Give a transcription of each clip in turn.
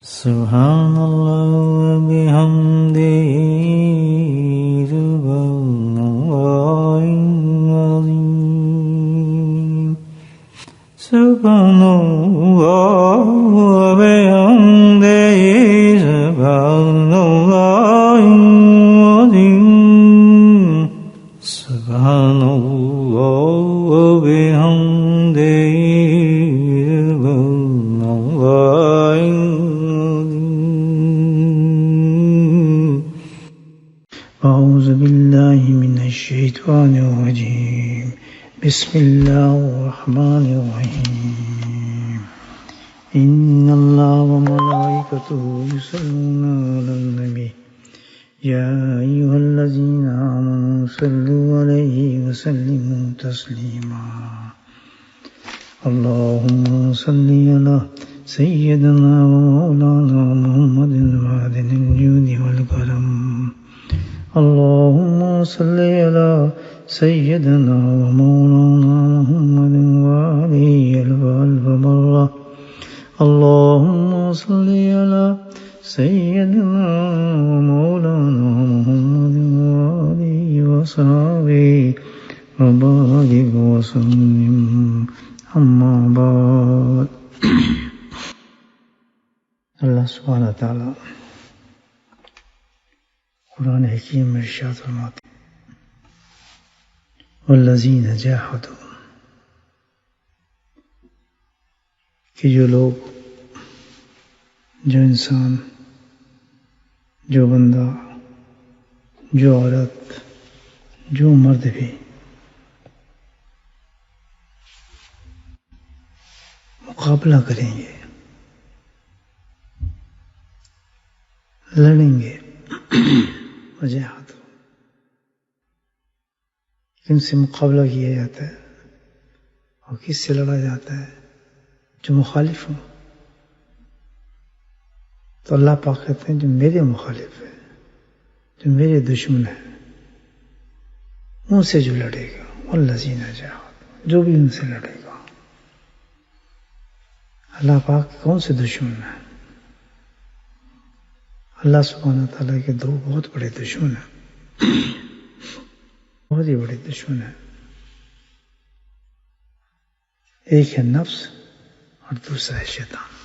سبحان اللہ وبحمدہ سبحان اللہ العظیم سبحان اللہ وبحمدہ سبحان اللہ العظیم سبحان اللہ وبحمدہ أعوذ بالله من الشيطان الرجيم بسم الله الرحمن الرحيم إن الله وملائكته يصلون على النبي يا أيها الذين آمنوا صلوا عليه وسلموا تسليما اللهم صل على سيدنا ومولانا محمد وعدن الجود والكرم اللهم صل على سيدنا ومولانا محمد وعلي الألف مرة اللهم صل على سيدنا ومولانا محمد وعلي وصحبه وبارك وسلم أما بعد اللہ سبحانہ تعالی قرآن حکیم میں ارشاد فرماتے ہیں والذین جاہدوا کہ جو لوگ جو انسان جو بندہ جو عورت جو مرد بھی مقابلہ کریں گے لڑیں گے وجاہد کن سے مقابلہ کیا جاتا ہے اور کس سے لڑا جاتا ہے جو مخالف ہوں تو اللہ پاک کہتے ہیں جو میرے مخالف ہے جو میرے دشمن ہے ان سے جو لڑے گا والذین جاہدوا جو بھی ان سے لڑے گا اللہ پاک کون سے دشمن ہے اللہ سبحانہ تعالیٰ کے دو بہت بڑے دشمن ہیں بہت ہی بڑے دشمن ہیں ایک ہے نفس اور دوسرا ہے شیطان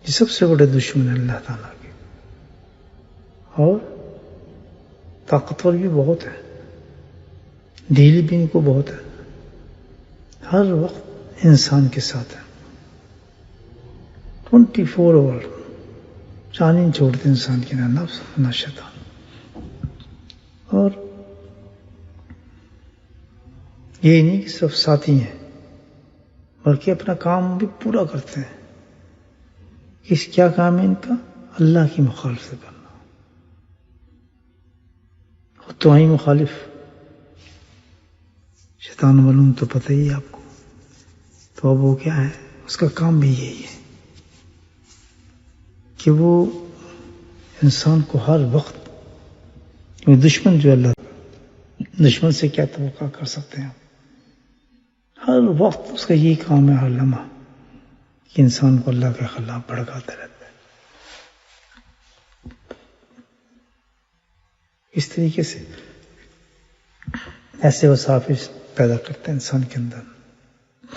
یہ سب سے بڑے دشمن ہیں اللہ تعالیٰ کے اور طاقتور بھی بہت ہے ڈھیلی بھی ان کو بہت ہے ہر وقت انسان کے ساتھ ہے 24 آور چاندی چھوڑتے انسان کی نہ نفس نہ شیطان اور یہ نہیں کہ صرف ساتھی ہیں بلکہ اپنا کام بھی پورا کرتے ہیں کیا کام ہے ان کا اللہ کی مخالفت کرنا اور تو ہی مخالف شیطان معلوم تو پتہ ہی آپ کو تو اب وہ کیا ہے اس کا کام بھی یہی ہے کہ وہ انسان کو ہر وقت دشمن جو اللہ دشمن سے کیا توقع کر سکتے ہیں ہر وقت اس کا یہی کام ہے ہر لمحہ کہ انسان کو اللہ کے خلاف بھڑکاتے رہتا ہے اس طریقے سے ایسے وسائل پیدا کرتے ہیں انسان کے اندر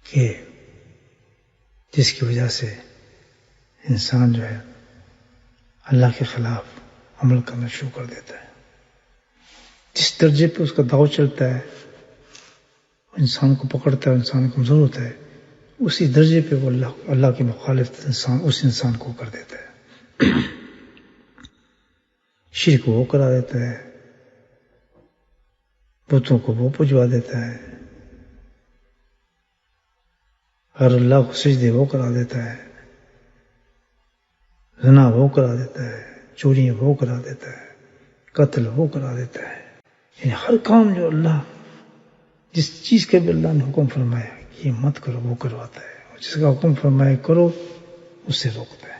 کہ جس کی وجہ سے انسان جو ہے اللہ کے خلاف عمل کرنا شروع کر دیتا ہے جس درجے پہ اس کا داؤ چلتا ہے انسان کو پکڑتا ہے انسان کو کمزور ہوتا ہے اسی درجے پہ وہ اللہ کے مخالف اس انسان کو کر دیتا ہے شرک وہ کرا دیتا ہے بتوں کو وہ پجوا دیتا ہے ہر اللہ کو سجدے وہ کرا دیتا ہے زنا وہ کرا دیتا ہے چوری وہ کرا دیتا ہے قتل وہ کرا دیتا ہے یعنی ہر کام جو اللہ جس چیز کے بھی اللہ نے حکم فرمایا کہ یہ مت کرو وہ کرواتا ہے اور جس کا حکم فرمایا کرو اس سے روکتا ہے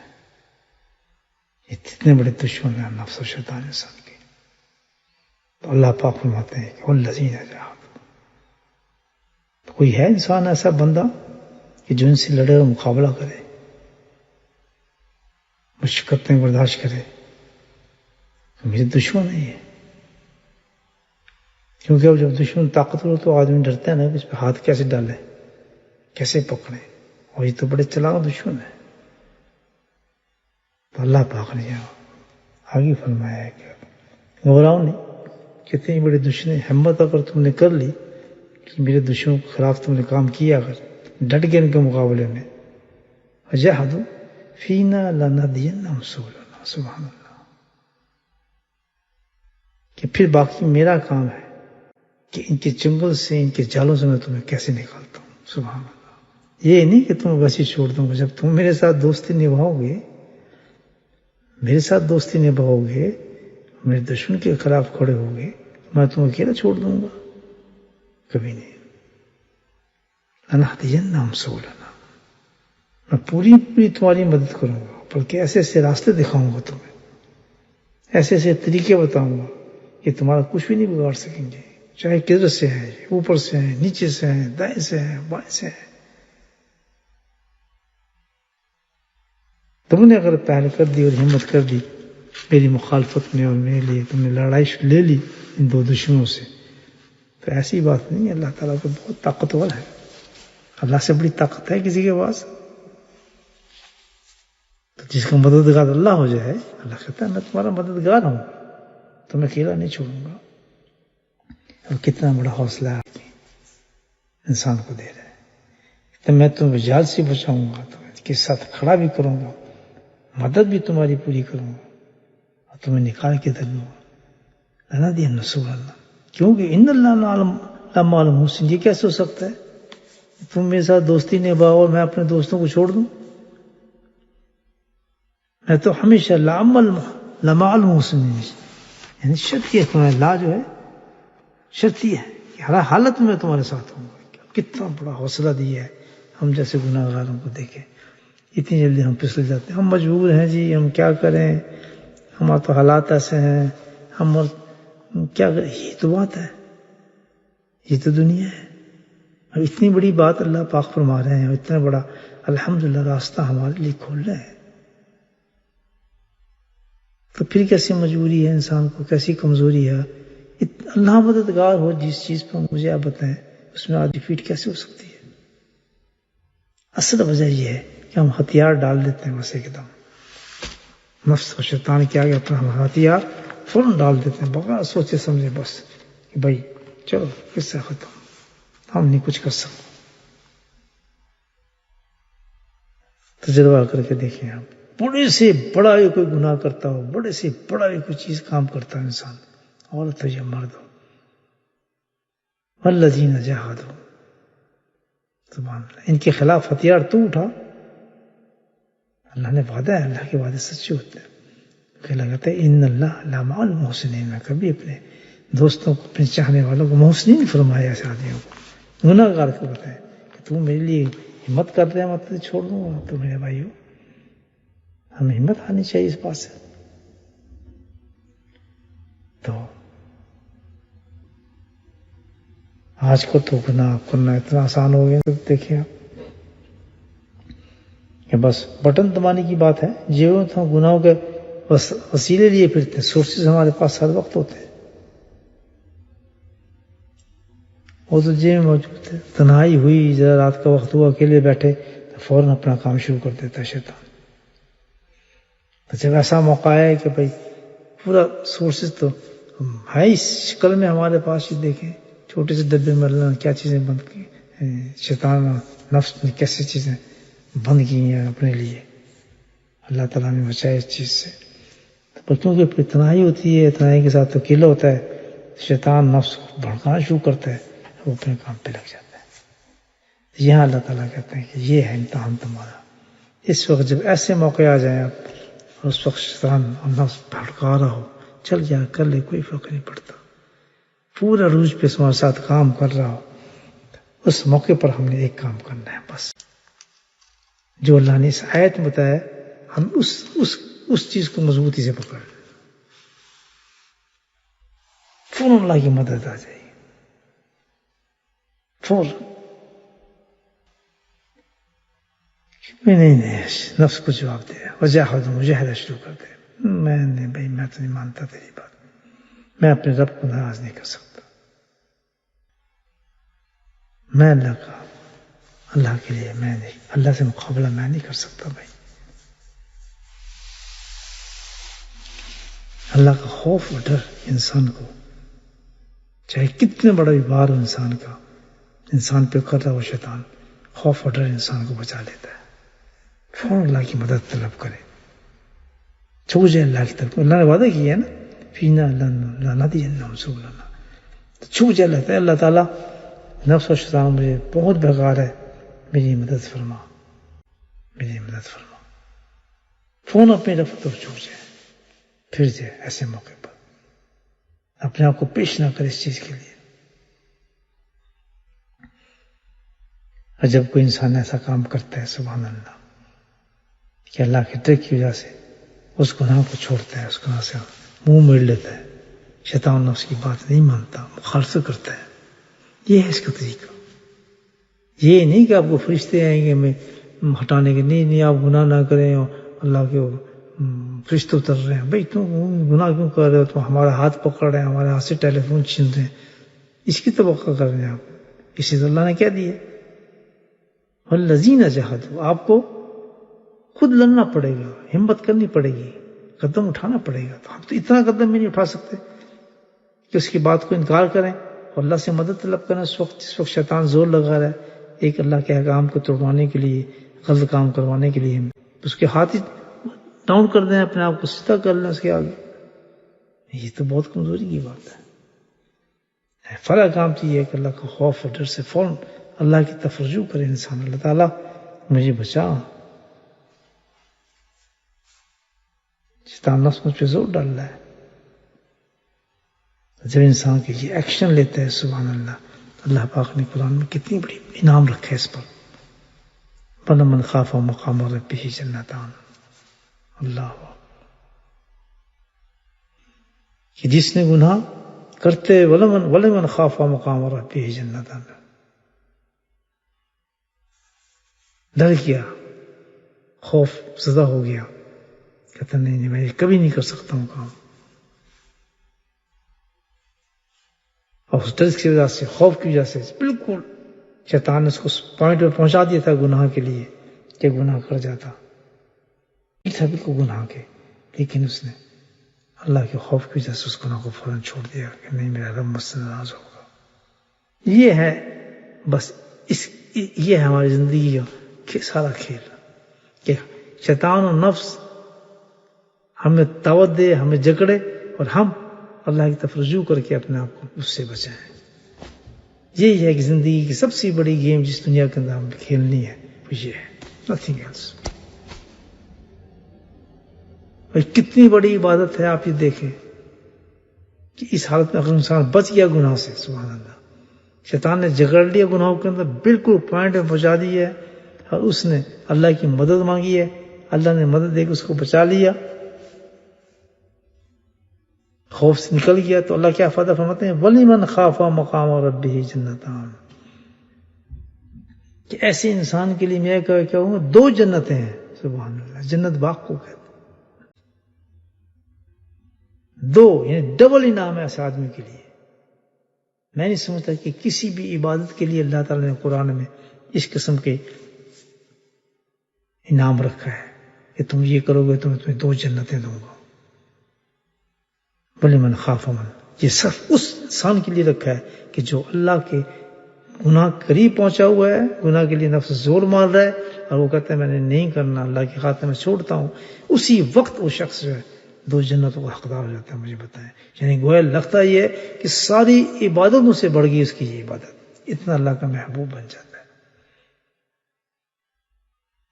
یہ اتنے بڑے دشمن ہیں نفس و شیطان انسان کے تو اللہ پاک فرماتے ہیں کہ والذین جاہدوا کوئی ہے انسان ایسا بندہ کہ جو ان سے لڑے اور مقابلہ کرے، مشقتیں برداشت کرے، میرے دشمن ہے یہ. کیونکہ اب جب دشمن طاقتور ہو تو آدمی ڈرتا ہے نا کہ اس پہ ہاتھ کیسے ڈالے، کیسے پکڑے، اور یہ تو بڑے چلاک دشمن ہے. تو اللہ پاک نے آگے فرمایا ہے کہ گھبراؤ نہیں، کتنے بڑے دشمن، ہمت اگر تم نے کر لی کہ میرے دشمنوں کے خلاف تم نے کام کیا، اگر ڈٹ گئے ان کے مقابلے میں، وجاہدوا فینا لنہدینہم سبلنا، سبحان اللہ، کہ پھر باقی میرا کام ہے کہ ان کے چنگل سے، ان کے جالوں سے میں تمہیں کیسے نکالتا ہوں. سبحان اللہ. یہ نہیں کہ تم ویسے چھوڑ دوں گا. جب تم میرے ساتھ دوستی نبھاؤ گے، میرے ساتھ دوستی نبھاؤ گے، میرے دشمن کے خلاف کھڑے ہو گے، میں تمہیں اکیلا چھوڑ دوں گا؟ کبھی نہیں. لنہدینہم سبلنا، میں پوری تمہاری مدد کروں گا، بلکہ ایسے ایسے راستے دکھاؤں گا تمہیں، ایسے ایسے طریقے بتاؤں گا کہ تمہارا کچھ بھی نہیں بگاڑ سکیں گے، چاہے کدھر سے ہیں، اوپر سے ہیں، نیچے سے ہیں، دائیں سے ہیں، بائیں سے ہیں. تم نے اگر پہل کر دی اور ہمت کر دی میری مخالفت میں، اور میرے لیے تم نے لڑائی لے لی ان دو دشمنوں سے، تو ایسی بات نہیں ہے. اللہ تعالیٰ تو بہت طاقتور ہے. اللہ سے بڑی طاقت ہے کسی کے پاس؟ تو جس کا مددگار اللہ ہو جائے، اللہ کہتا ہے میں تمہارا مددگار ہوں، تمہیں اکیلا نہیں چھوڑوں گا. اور کتنا بڑا حوصلہ انسان کو دے رہا ہے. تو میں تمہیں جال سے بچاؤں گا، تمہیں کے ساتھ کھڑا بھی کروں گا، مدد بھی تمہاری پوری کروں گا، اور تمہیں نکال کے دے دوں گا. لنہدینہم سبلنا، کیونکہ ان اللہ مع المحسنین. یہ کیسے ہو سکتا ہے تم میرے ساتھ دوستی نبھاؤ اور میں اپنے دوستوں کو چھوڑ دوں؟ میں تو ہمیشہ لمع المحسنین، یعنی شرط یہ تمہارا لا جو ہے شرط یہ ہے کہ ہر حالت میں تمہارے ساتھ ہوں گا. کتنا بڑا حوصلہ دیا ہے. ہم جیسے گناہ گاروں کو دیکھیں، اتنی جلدی ہم پھسل جاتے ہیں. ہم مجبور ہیں جی، ہم کیا کریں، ہمارے تو حالات ایسے ہیں، ہم کیا کریں. یہ تو بات ہے، یہ تو دنیا ہے. اب اتنی بڑی بات اللہ پاک فرما رہے ہیں، اور اتنا بڑا الحمدللہ راستہ ہمارے لیے کھول رہے ہیں. تو پھر کیسی مجبوری ہے انسان کو، کیسی کمزوری ہے. اللہ مددگار ہو جس چیز پہ مجھے آپ بتائیں، اس میں آج ڈیفیٹ کیسے ہو سکتی ہے؟ اصل وجہ یہ ہے کہ ہم ہتھیار ڈال دیتے ہیں بس ایک دم. نفس و شیطان کے آگے اپنا ہم ہتھیار فوراً ڈال دیتے ہیں بغیر سوچے سمجھے، بس کہ بھائی چلو اس سے ختم، ہم نہیں کچھ کر سکتے. تجربہ کر کے دیکھیں آپ، بڑے سے بڑا یہ کوئی گناہ کرتا ہو، بڑے سے بڑا یہ کوئی چیز کام کرتا ہے انسان، عورت ہو یا مرد ہو، والذین جاہدوا، سبحان اللہ، ان کے خلاف ہتھیار تو اٹھا. اللہ نے وعدہ ہے، اللہ کے وعدے سچے ہوتے ہیں. کہ لگتا ہے ان اللہ لمع المحسنین، میں کبھی اپنے دوستوں کو، اپنے چاہنے والوں کو محسنین فرمایا، ایسے آدمیوں کو، گناہ گار کو بتائیں کہ تم میرے لیے ہمت کر رہے ہیں، میں تجھے چھوڑ دوں گا. تو میرے بھائیو، ہمیں ہمت آنی چاہیے اس بات سے. تو آج کو تو گناہ کرنا اتنا آسان ہو گیا. تو دیکھیں آپ کہ بس بٹن دبانے کی بات ہے، جیوں تو گناہوں کے بس وسیلے لیے پھرتے ہیں، سورسز ہمارے پاس ہر وقت ہوتے ہیں، وہ تو جیب میں موجود ہے. تنہائی ہوئی، ذرا رات کا وقت ہوا، اکیلے بیٹھے، تو فوراً اپنا کام شروع کر دیتا ہے شیطان. تو جب ایسا موقع ہے کہ بھائی پورا سورسز تو ہے اس شکل میں ہمارے پاس، یہ دیکھیں چھوٹے سے ڈبے میں اللہ نے کیا چیزیں بند کی، شیطان اور نفس نے کیسی چیزیں بند کی ہیں اپنے لیے. اللہ تعالیٰ نے بچایا اس چیز سے. بچوں کی پھر تنہائی ہوتی ہے، تنہائی کے ساتھ اکیلا ہوتا ہے، شیطان نفس کو بھڑکانا شروع کرتا ہے، وہ اپنے کام پہ لگ جاتا ہے. یہاں اللہ تعالیٰ کہتے ہیں کہ یہ ہے امتحان تمہارا. اس وقت جب ایسے موقع آ جائیں آپ، اور اس وقت شیطان اور نفس بھڑکا رہا ہو، چل جا کر لے، کوئی فرق نہیں پڑتا، پورا روز پہ تمہارے ساتھ کام کر رہا ہو، اس موقع پر ہم نے ایک کام کرنا ہے بس، جو اللہ نے اس آیت میں بتایا، ہم اس چیز کو مضبوطی سے پکڑ لیں، فوراً اللہ کی مدد آ جائے گی، فوراً. نہیں نفس کو جواب دے، وجاہد مجاہدہ شروع کر دے، میں تو نہیں مانتا تیری بات، میں اپنے رب کو ناراض نہیں کر سکتا، میں اللہ کے لیے میں نہیں، اللہ سے مقابلہ میں نہیں کر سکتا بھائی۔ اللہ کا خوف اور ڈر انسان کو، چاہے کتنے بڑا بھی بار ہو انسان پہ کر رہا ہو شیطان، خوف اور ڈر انسان کو بچا لیتا ہے۔ فوراً اللہ کی مدد طلب کرے، چھوٹ جائے اللہ کی طرف، اللہ نے وعدہ کیا ہے نا، فینا لنہدینہم سبلنا، تو چھوٹ جائے اللہ تعالیٰ نفس و شیطان مجھے بہت بیکار ہے، میری مدد فرما، فوراً اپنی رب طرف چھوٹ جائے، پھر جائے ایسے موقع پر، اپنے آپ کو پیش نہ کرے اس چیز کے لیے۔ اور جب کوئی انسان ایسا کام کرتا ہے سبحان اللہ کہ اللہ کے ڈر کی وجہ سے اس گناہ کو چھوڑتا ہے، اس گناہ سے منہ موڑ لیتا ہے، شیطان نفس کی بات نہیں مانتا، مخالفت کرتا ہے، یہ ہے اس کا طریقہ۔ یہ نہیں کہ آپ کو فرشتے آئیں گے میں ہٹانے کے، نہیں آپ گناہ نہ کریں، اللہ کے فرشتے اتر رہے ہیں، بھائی تم گناہ کیوں کر رہے ہو، تم ہمارا ہاتھ پکڑ رہے ہیں، ہمارے ہاتھ سے ٹیلی فون چھین رہے ہیں، اس کی توقع کر رہے ہیں آپ، اسی تو اللہ نے کہہ دیا والذین جاہدوا، آپ کو خود لڑنا پڑے گا، ہمت کرنی پڑے گی، قدم اٹھانا پڑے گا۔ تو ہم تو اتنا قدم بھی نہیں اٹھا سکتے کہ اس کی بات کو انکار کریں اور اللہ سے مدد طلب کریں جس وقت شیطان زور لگا رہا ہے ایک اللہ کے احکام کو توڑوانے کے لیے، غلط کام کروانے کے لیے، اس کے ہاتھ ہی ڈاؤن کر دیں، اپنے آپ کو سیدھا کر لیں اس کے آگے، یہ تو بہت کمزوری کی بات ہے۔ فرق کام تو یہ ہے کہ اللہ کا خوف اور ڈر سے فوراً اللہ کی طرف رجوع کرے انسان، اللہ تعالیٰ مجھے بچا، شیطان نفس مجھ پہ زور ڈال رہا ہے۔ جب انسان کے یہ ایکشن لیتا ہے سبحان اللہ، اللہ پاک نے قرآن میں کتنی بڑی انعام رکھا ہے اس پر، وَلَمَنْ خَافَ مَقَامَ رَبِّهِ جَنَّتَانِ، اللہ کہ جس نے گناہ کرتے وَلَمَنْ خَافَ مَقَامَ رَبِّهِ جَنَّتَانِ، ڈر گیا، خوف زدہ ہو گیا، کہتا نہیں میں یہ کبھی نہیں کر سکتا ہوں کام، اور اس ڈر کی وجہ سے، خوف کی وجہ سے بالکل شیطان نے اس کو پوائنٹ پہ پہنچا دیا تھا گناہ کے لیے کہ گناہ کر جاتا، یہ تھا بالکل گناہ کے، لیکن اس نے اللہ کے خوف کی وجہ سے اس گناہ کو فوراً چھوڑ دیا کہ نہیں میرا رب مجھ سے ناراض ہوگا۔ یہ ہے بس یہ ہے ہماری زندگی کا سارا کھیل کہ شیطان و نفس ہمیں دعوت دے، ہمیں جکڑے، اور ہم اللہ کی طرف رجوع کر کے اپنے آپ کو اس سے بچائیں۔ یہی ہے کہ زندگی کی سب سے بڑی گیم جس دنیا کے اندر ہمیں کھیلنی ہے وہ یہ ہے، نتھنگ ایلس۔ اور کتنی بڑی عبادت ہے، آپ یہ دیکھیں کہ اس حالت میں اگر انسان بچ گیا گناہ سے سبحان اللہ، شیطان نے جگڑ لیا گناہوں کے اندر، بالکل پوائنٹ میں پہنچا دی ہے، اور اس نے اللہ کی مدد مانگی ہے، اللہ نے مدد دے کے اس کو بچا لیا، خوف سے نکل گیا، تو اللہ کیا فائدہ فرماتے ہیں وَلِمَنْ خَافَ مَقَامَ رَبِّهِ جَنَّتَانِ، کہ ایسے انسان کے لیے میں کہوں گا 2 جنتیں ہیں سبحان اللہ، جنت باغ کو کہتے ہیں، 2 یعنی ڈبل انعام ہے ایسے آدمی کے لیے۔ میں نہیں سمجھتا کہ کسی بھی عبادت کے لیے اللہ تعالیٰ نے قرآن میں اس قسم کے انعام رکھا ہے کہ تم یہ کرو گے تو میں تمہیں 2 جنتیں دوں گا۔ وَلِمَنْ خَافَ مَن، یہ صرف اس انسان کے لیے رکھا ہے کہ جو اللہ کے گناہ قریب پہنچا ہوا ہے، گناہ کے لیے نفس زور مار رہا ہے، اور وہ کہتا ہے میں نے نہیں کرنا، اللہ کی خاطر میں چھوڑتا ہوں، اسی وقت وہ شخص جو ہے 2 جنتوں کا حقدار ہو جاتا ہے۔ مجھے بتائیں، یعنی گویا لگتا یہ ہے کہ ساری عبادتوں سے بڑھ گئی اس کی یہ عبادت، اتنا اللہ کا محبوب بن جاتا ہے۔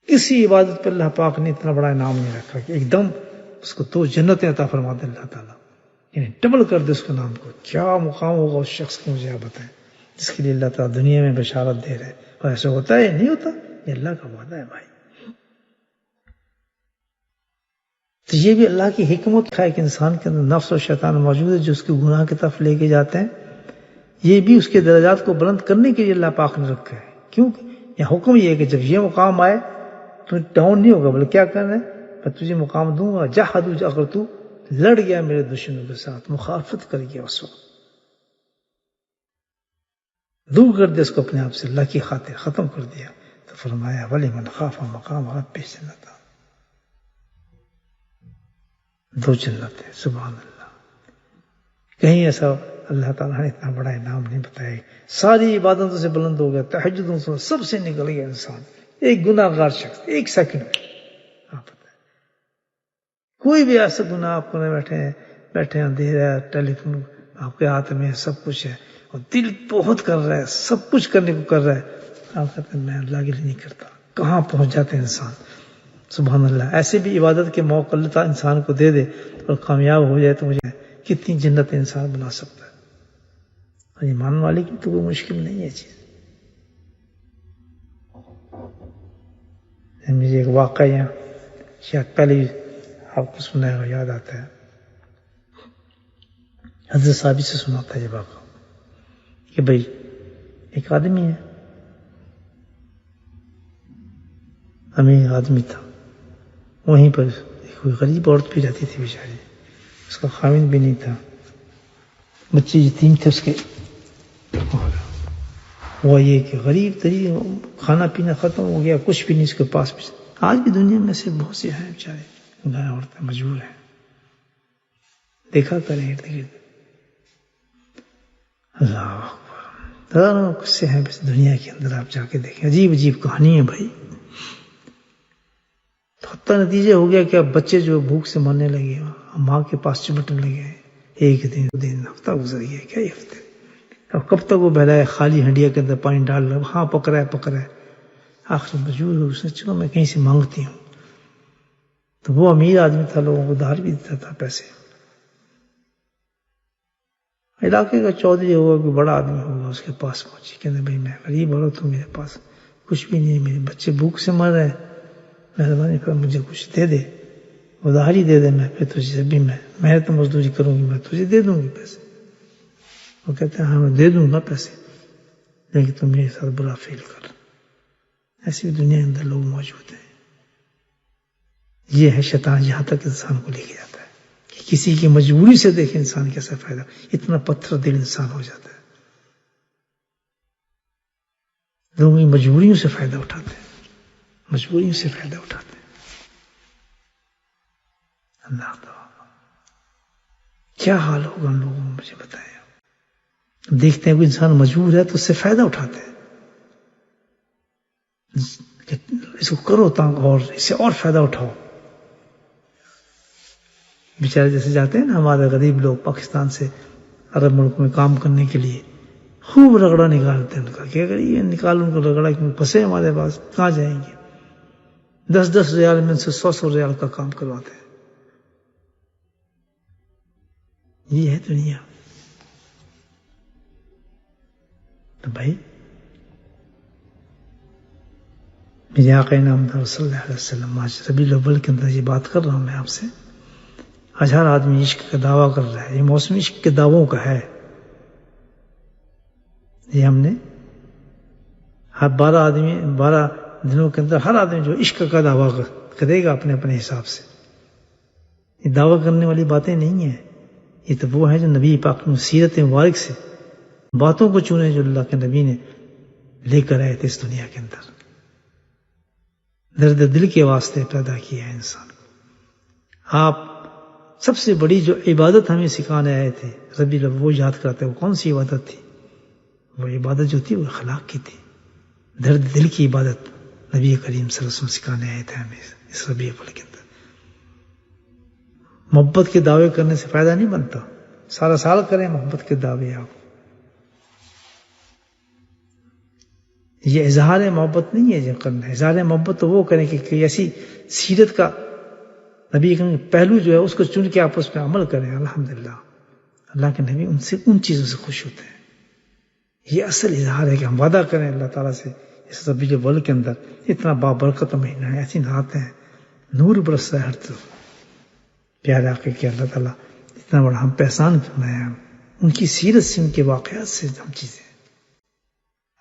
کسی عبادت پہ اللہ پاک نے اتنا بڑا انعام نہیں رکھا کہ ایک دم اس کو 2 جنتیں عطا فرما دے اللہ تعالیٰ، یعنی ڈبل کر دے اس کے نام کو۔ کیا مقام ہوگا اس شخص کو، مجھے آپ بتائیں، جس کے لیے اللہ تعالیٰ دنیا میں بشارت دے رہے، اور ایسا ہوتا ہے نہیں ہوتا، یہ اللہ کا وعدہ ہے بھائی۔ تو یہ بھی اللہ کی حکمت ہے کہ انسان کے اندر نفس اور شیطان موجود ہے جو اس کے گناہ کی طرف لے کے جاتے ہیں، یہ بھی اس کے درجات کو بلند کرنے کے لیے اللہ پاک نے رکھا ہے۔ کیوں؟ یہ حکم یہ ہے کہ جب یہ مقام آئے تو ڈاؤن نہیں ہوگا، بلکہ کیا کرنا ہے، میں تجھے مقام دوں گا. جاہدوا، اگر تو لڑ گیا میرے دشمنوں کے ساتھ، مخالفت کر گیا، اس وقت دور کر دیا اس کو اپنے آپ سے، اللہ کی خاطر ختم کر دیا. تو فرمایا وَلِمَنْ خَافَ مَقَامَ رَبِّهِ جنتان، دو جنت ہے. سبحان اللہ. کہیں ایسا اللہ تعالیٰ نے اتنا بڑا انعام نہیں بتایا. ساری عبادتوں سے بلند ہو گیا، تہجدوں سے سب سے نکل گیا انسان. ایک گناہ گار شخص ایک سیکنڈ آپ بتائیں، کوئی بھی ایسا گناہ آپ کرنے بیٹھے اندھیرا ہے، ٹیلی فون آپ کے ہاتھ میں سب کچھ ہے، اور دل بہت کر رہا ہے، سب کچھ کرنے کو کر رہا ہے، آپ کہتے ہیں میں اللہ کے لیے نہیں کرتا. کہاں پہنچ جاتے ہیں انسان. سبحان اللہ. ایسے بھی عبادت کے موقع اللہ تعالیٰ انسان کو دے دے اور کامیاب ہو جائے تو مجھے کتنی جنت انسان بنا سکتا ہے. اور ایمان والے کی تو کوئی مشکل نہیں ہے چیز. مجھے ایک واقعہ یہاں شاید پہلے آپ کو سنا ہے، یاد آتا ہے. حضرت صاحب سے سنا تھا یہ واقعہ کہ بھائی ایک آدمی ہے، امیر آدمی تھا، وہیں پر کوئی غریب عورت بھی رہتی تھی بیچاری، اس کا خاوند بھی نہیں تھا، بچے یتیم تھے اس کے. وہ یہ کہ غریب ترین، کھانا پینا ختم ہو گیا، کچھ بھی نہیں اس کے پاس بھی. آج بھی دنیا میں سے بہت سے ہیں بیچارے گائے عورتیں مجبور ہیں، دیکھا کریں ارد گرد. اللہ اکبر. ہزاروں قصے ہیں بس دنیا کے اندر، آپ جا کے دیکھیں، عجیب عجیب کہانی ہے بھائی. تو حتیٰ نتیجہ ہو گیا کہ اب بچے جو بھوک سے مرنے لگے، ماں کے پاس چمٹنے لگے. ایک دن دو دن ہفتہ گزر گیا، کیا یہ ہفتے، اب کب تک وہ بہلائے خالی ہنڈیا کے اندر پانی ڈال رہا، ہاں پکڑا ہے. آخر مجبور ہو اس نے، چلو میں کہیں سے مانگتی ہوں. تو وہ امیر آدمی تھا، لوگوں کو ادھار بھی دیتا تھا پیسے. علاقے کا چودھری ہوگا، کوئی بڑا آدمی ہوگا، اس کے پاس پہنچی، کہتے بھائی میں غریب عورت ہوں، میرے پاس کچھ بھی نہیں، میرے بچے بھوک سے مر رہے ہیں، مہربانی کر مجھے کچھ دے دے، ادھاری دے دے، میں پھر تجھے بھی میں تو مزدوری کروں گی، میں تجھے دے دوں گی پیسے. وہ کہتے ہیں ہاں میں دے دوں گا پیسے، لیکن تم میرے ساتھ برا فیل کر. ایسی بھی دنیا کے اندر لوگ موجود ہیں. یہ ہے شیطان، یہاں تک انسان کو لے کے جاتا ہے کہ کسی کی مجبوری سے دیکھے انسان کیسا فائدہ، اتنا پتھر دل انسان ہو جاتا ہے. لوگ مجبوریوں سے فائدہ اٹھاتے ہیں، مجبوریوں سے فائدہ اٹھاتے ہیں. اللہ تعالیٰ کیا حال ہوگا ان لوگوں کو مجھے بتائیں. دیکھتے ہیں کوئی انسان مجبور ہے تو اس سے فائدہ اٹھاتے ہیں، اس کو کرو تنگ اور اس سے اور فائدہ اٹھاؤ. بیچارے جیسے جاتے ہیں نا ہمارے غریب لوگ پاکستان سے عرب ملک میں کام کرنے کے لیے، خوب رگڑا نکالتے ہیں ان کا کہ اگر یہ نکال ان کو رگڑا کیوں پھنسے ہمارے پاس، کہاں جائیں گے. 10 ریال میں ان سے 100 ریال کا کام کرواتے ہیں. یہ ہے دنیا. تو بھائی میرے آقا نامدار صلی اللہ علیہ وسلم، آج ربیع الاول کے اندر یہ بات کر رہا ہوں میں آپ سے. آج ہر آدمی عشق کا دعویٰ کر رہا ہے، یہ موسم عشق کے دعووں کا ہے. یہ ہم نے ہر 12 دنوں کے اندر ہر آدمی جو عشق کا دعویٰ کرے گا اپنے اپنے حساب سے. یہ دعویٰ کرنے والی باتیں نہیں ہیں، یہ تو وہ ہیں جو نبی پاک کی سیرت مبارک سے باتوں کو چنے، جو اللہ کے نبی نے لے کر آئے تھے اس دنیا کے اندر، درد دل کے واسطے پیدا کیا ہے انسان. آپ سب سے بڑی جو عبادت ہمیں سکھانے آئے تھے ربیع الاول، وہ یاد کرتے وہ کون سی عبادت تھی؟ وہ عبادت جو تھی وہ اخلاق کی تھی، درد دل کی عبادت نبی کریم صلی اللہ علیہ وسلم سکھانے آئے تھے ہمیں اس ربیع الاول کے اندر. محبت کے دعوے کرنے سے فائدہ نہیں بنتا، سارا سال کریں محبت کے دعوے. آپ یہ اظہار محبت نہیں ہے جو کرنا ہے. اظہار محبت تو وہ کریں کہ ایسی سیرت کا نبی کا پہلو جو ہے اس کو چن کے آپ اس پہ عمل کریں. الحمدللہ اللہ کے نبی ان چیزوں سے خوش ہوتے ہیں. یہ اصل اظہار ہے کہ ہم وعدہ کریں اللہ تعالیٰ سے اس ربیع الاول کے اندر. اتنا بابرکت مہینہ ہے، ایسی راتیں ہیں، نور برس رہا ہے ہر طرف. پیارے آقا کہ اللہ تعالیٰ اتنا بڑا ہم پہ احسان فرمایا، ان کی سیرت سے، ان کے واقعات سے ہم چیزیں.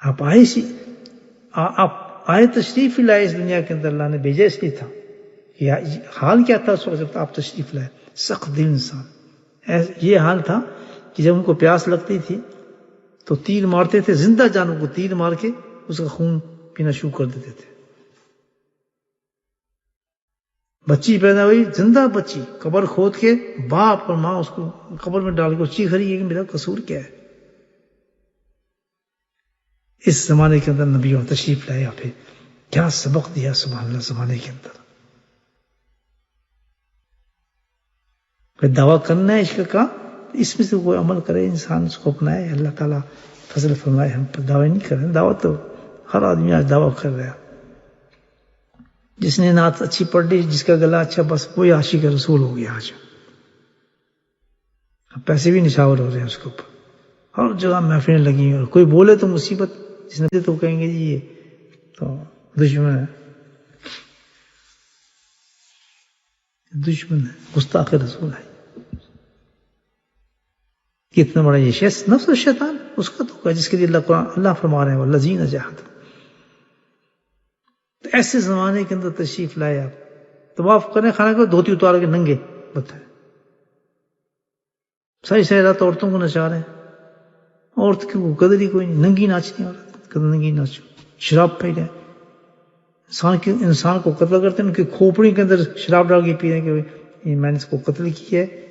آپ آئے سی، آپ آئے تشریف لائے اس دنیا کے اندر، اللہ نے بھیجا اس لیے تھا کہ حال کیا تھا اس وقت جب آپ تشریف لائے؟ سخت دل انسان. یہ حال تھا کہ جب ان کو پیاس لگتی تھی تو تیر مارتے تھے، زندہ جانور کو تیر مار کے اس کا خون پینا شروع کر دیتے تھے. بچی پیدا ہوئی، زندہ بچی، قبر کھود کے باپ اور ماں اس کو قبر میں ڈال کے چیخ رہی ہے کہ میرا قصور کیا ہے. اس زمانے کے اندر نبی اور تشریف لائے، پھر کیا سبق دیا سبحان اللہ زمانے کے اندر. کوئی دعویٰ کرنا ہے عشق کا، اس میں سے کوئی عمل کرے انسان، اس کو اپنائے، اللہ تعالیٰ فضل فرمائے. ہم پر دعویٰ نہیں کر رہے ہیں، دعویٰ تو ہر آدمی آج دعویٰ کر رہا ہے. جس نے نعت اچھی پڑھ لی، جس کا گلا اچھا، بس وہی عاشق رسول ہو گیا. آج پیسے بھی نشاور ہو رہے ہیں اس کے اوپر، ہر جگہ محفلیں لگی ہیں، اور کوئی بولے تو مصیبت، جس نے تو کہیں گے جی یہ تو دشمن ہے، دشمن ہے، گستاخ رسول ہے. کتنا بڑا یہ شخص نفس شیطان اس کا تو، جس کے لیے اللہ فرما رہے ہیں والذین جاہدوا. تو ایسے زمانے کے اندر تشریف لائے آپ، طواف کرنے خانہ کو دھوتی اتار کے ننگے بتائیں، ساری رات عورتوں کو نچا رہے ہیں. عورت کی قدر ہی کوئی نہیں، ننگی ناچنی عورت، قدر ننگی ناچو. شراب پی رہے ہیں، انسان کو قتل کرتے ہیں، ان کی کھوپڑی کے اندر شراب ڈال کے پی رہے ہیں کہ میں نے اس کو قتل کیا ہے.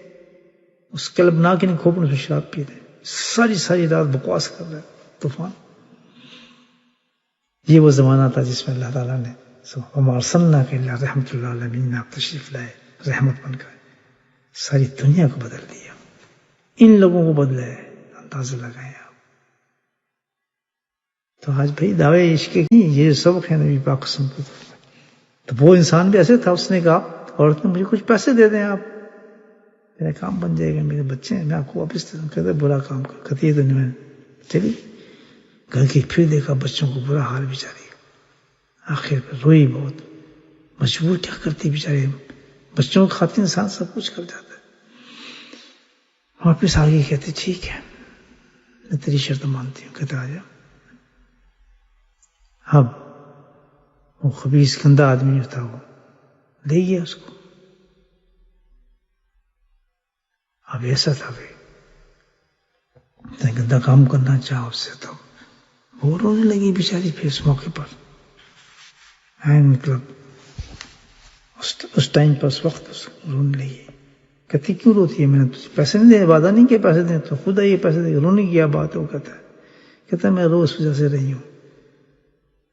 اس کلب نہ کہ کھوپڑی سے شراب پی رہے ہیں، ساری رات بکواس کر رہے ہیں، طوفان. یہ وہ زمانہ تھا جس میں اللہ تعالیٰ نے وما ارسلناک الا رحمۃ للعالمین میں آپ تشریف لائے، رحمت بن کر ساری دنیا کو بدل دیا. ان لوگوں کو بدلے، اندازہ لگائیں آپ. تو آج بھائی دعوے عشق کی یہ سبق ہے نبی پاک قسم کو. تو وہ انسان بھی ایسے تھا، اس نے کہا عورت نے مجھے کچھ پیسے دے دیں آپ، میرا کام بن جائے گا، میرے بچے ہیں، میں آپ کو واپس دے دوں. کہتے برا کام کرتی ہے تو نہیں. چلی گھر کی، پھر دیکھا بچوں کو برا حال بیچاری. آخر پر روئی بہت، مجبور کیا کرتی بیچارے، بچوں کی خاطر انسان سب کچھ کر جاتا ہے. واپس آگے کہتے ٹھیک ہے میں تیری شرط مانتی ہوں. کہتے آ جا. اب وہ خبیث گندا آدمی جو تھا وہ لے گیا اس کو. اب ایسا تھا کہ گندا کام کرنا چاہو اس سے، تو وہ رونے لگی بیچاری. پھر اس موقع پر مطلب اس ٹائم پر اس وقت رونے لگی. کہتی کیوں روتی ہے؟ میں نے تجھے پیسے نہیں دے، وعدہ نہیں کیا پیسے دیں، تو خود آئیے پیسے دے. رونے کی کیا بات ہے؟ وہ کہتا ہے میں روز وجہ سے رہی ہوں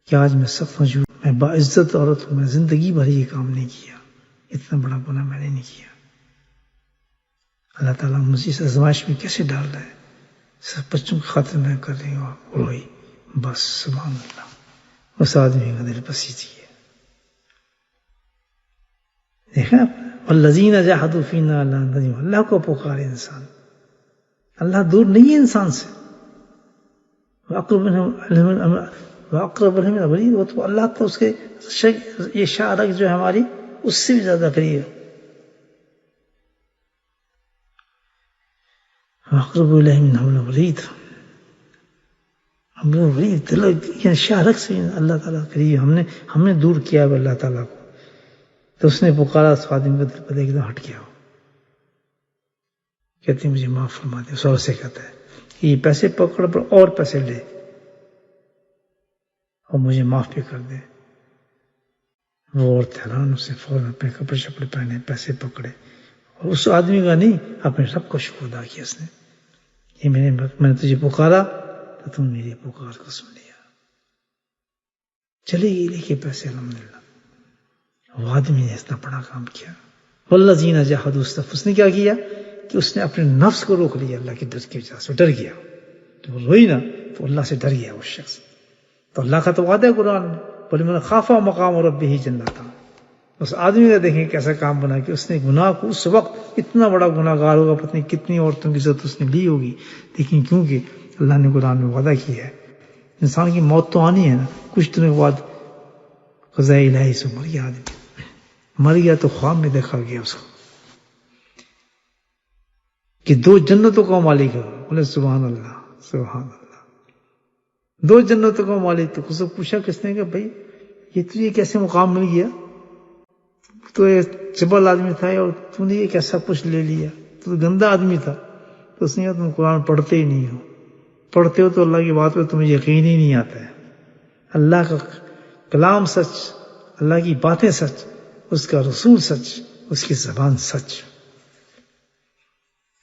کہ آج میں سخت مجبور، میں باعزت عورت ہوں، میں زندگی بھر یہ کام نہیں کیا، اتنا بڑا گناہ میں نے نہیں کیا. اللہ تعالیٰ مجھے اس آزمائش میں کیسے ڈال رہا ہے؟ سب بچوں کی خاطر میں کر رہی ہوں. روئی بس. سبحان اللہ. اس آدمی کا دل بسیج گیا. دیکھا والذین جاہدوا فینا لنہدیہم، اللہ کو پکارے انسان، اللہ دور نہیں ہے انسان سے. وَأَقْرَبُ مِنْ الْوَلِيدِ، وہ تو اللہ تو اس کے یہ شارک جو ہے ہماری اس سے بھی زیادہ قریب ہے. وَأَقْرَبُ إِلَيْهِ مِنْ حَبْلِ الْوَرِيدِ، حبل الورید شارک سے اللہ تعالیٰ قریب. ہم نے دور کیا ہے اللہ تعالیٰ کو. تو اس نے پکارا، اس خادم کا دل پر ایک دم ہٹ گیا. کہتے مجھے معاف فرما دے. سور سے کہتا ہے کہ یہ پیسے پکڑ پر اور پیسے لے اور مجھے معاف بھی کر دے. وہ عورت حیران، اسے فوراً اپنے کپڑے شپڑے پہنے، پیسے پکڑے، اور اس آدمی کا نہیں اپنے رب کو شکر ادا کیا. اس نے یہ میں نے تجھے پکارا تو تم میری پکار کو سن لیا. چلے گی لے کے پیسے. الحمدللہ وہ آدمی نے اتنا بڑا کام کیا. والذین جاہدوا، اس نے کیا کیا کہ اس نے اپنے نفس کو روک لیا. اللہ کے ڈر کی وجہ سے ڈر گیا. تو وہ روئی نا تو اللہ سے ڈر گیا وہ شخص. تو اللہ کا تو وعدہ ہے قرآن میں، وَلِمَنْ خَافَ مَقَامَ رَبِّهِ جَنَّتَانِ. اس آدمی کا دیکھیں کیسا کام بنا کہ اس نے گناہ کو، اس وقت اتنا بڑا گناہ گار ہوگا، پتہ نہیں کتنی عورتوں کی عزت اس نے لی ہوگی، لیکن کیونکہ اللہ نے قرآن میں وعدہ کیا ہے انسان کی موت تو آنی ہے نا. کچھ دنوں کے بعد قضاء الہی سے مر گیا آدمی. مر گیا تو خواب میں دیکھا گیا اس کو کہ 2 جنتوں کا مالک ہے. بولے سبحان اللہ، سبحان اللہ. 2 جنتوں کا مالک. تو اس سے پوچھا کس نے کہ بھائی یہ تجھے کیسے مقام مل گیا؟ تو یہ چبل آدمی تھا اور تو نے یہ کیسا کچھ لے لیا؟ تو گندا آدمی تھا. تو اس نے تم قرآن پڑھتے ہی نہیں ہو. پڑھتے ہو تو اللہ کی بات پہ تمہیں یقین ہی نہیں آتا ہے. اللہ کا کلام سچ، اللہ کی باتیں سچ، اس کا رسول سچ، اس کی زبان سچ.